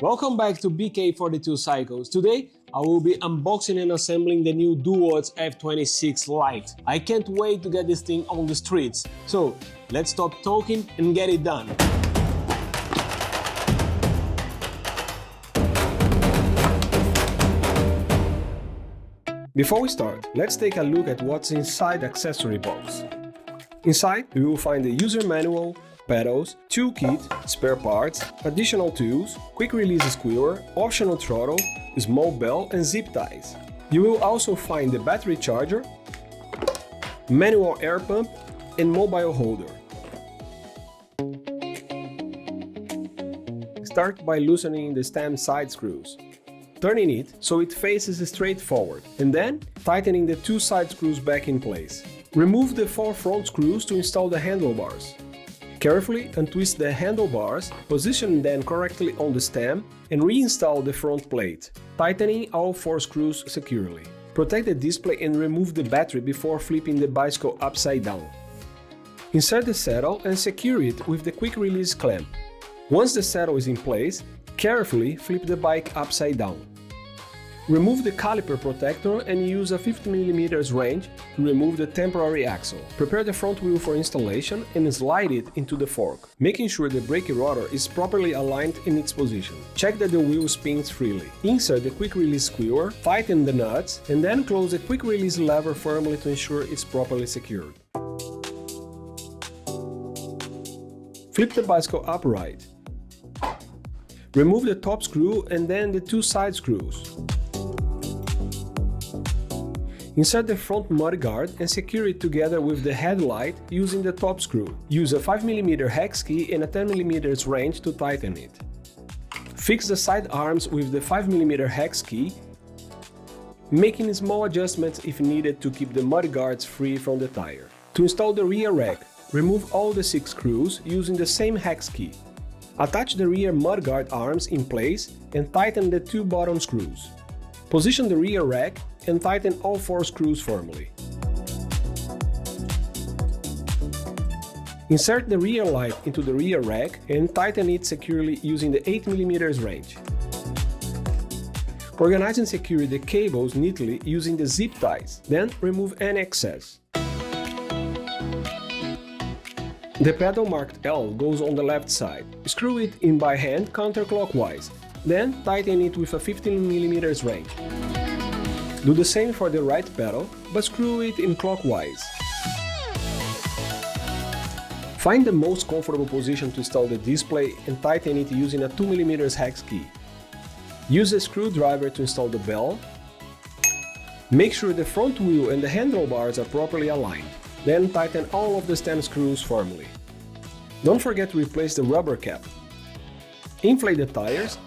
Welcome back to BK42 Cycles. Today, I will be unboxing and assembling the new Duotts F26 Lite. I can't wait to get this thing on the streets. So, let's stop talking and get it done. Before we start, let's take a look at what's inside the accessory box. Inside, you will find the user manual, pedals, toolkit, spare parts, additional tools, quick release skewer, optional throttle, small bell and zip ties. You will also find the battery charger, manual air pump and mobile holder. Start by loosening the stem side screws, turning it so it faces straight forward, and then tightening the two side screws back in place. Remove the 4 front screws to install the handlebars. Carefully untwist the handlebars, position them correctly on the stem, and reinstall the front plate, tightening all 4 screws securely. Protect the display and remove the battery before flipping the bicycle upside down. Insert the saddle and secure it with the quick release clamp. Once the saddle is in place, carefully flip the bike upside down. Remove the caliper protector and use a 50mm wrench to remove the temporary axle. Prepare the front wheel for installation and slide it into the fork, making sure the brake rotor is properly aligned in its position. Check that the wheel spins freely. Insert the quick release skewer, tighten the nuts, and then close the quick release lever firmly to ensure it's properly secured. Flip the bicycle upright. Remove the top screw and then the 2 side screws. Insert the front mudguard and secure it together with the headlight using the top screw. Use a 5mm hex key and a 10mm wrench to tighten it. Fix the side arms with the 5mm hex key, making small adjustments if needed to keep the mudguards free from the tire. To install the rear rack, remove all the 6 screws using the same hex key. Attach the rear mudguard arms in place and tighten the 2 bottom screws. Position the rear rack and tighten all 4 screws firmly. Insert the rear light into the rear rack and tighten it securely using the 8mm wrench. Organize and secure the cables neatly using the zip ties, then remove any excess. The pedal marked L goes on the left side. Screw it in by hand counterclockwise, then tighten it with a 15mm wrench. Do the same for the right pedal, but screw it in clockwise. Find the most comfortable position to install the display and tighten it using a 2mm hex key. Use a screwdriver to install the bell. Make sure the front wheel and the handlebars are properly aligned. Then tighten all of the stem screws firmly. Don't forget to replace the rubber cap. Inflate the tires.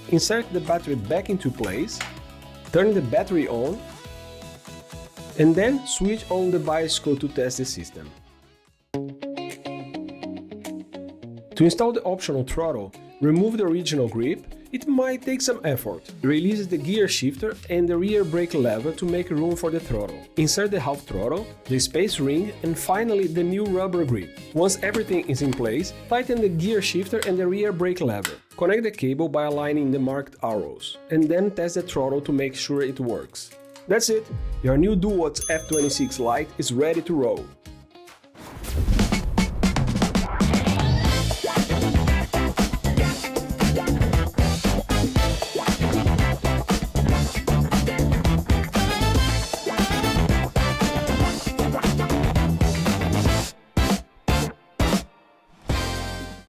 Insert the battery back into place, turn the battery on, and then switch on the bicycle to test the system. To install the optional throttle, remove the original grip. It might take some effort. Release the gear shifter and the rear brake lever to make room for the throttle. Insert the half throttle, the space ring, and finally the new rubber grip. Once everything is in place, tighten the gear shifter and the rear brake lever. Connect the cable by aligning the marked arrows, and then test the throttle to make sure it works. That's it! Your new Duotts F26 Lite is ready to roll.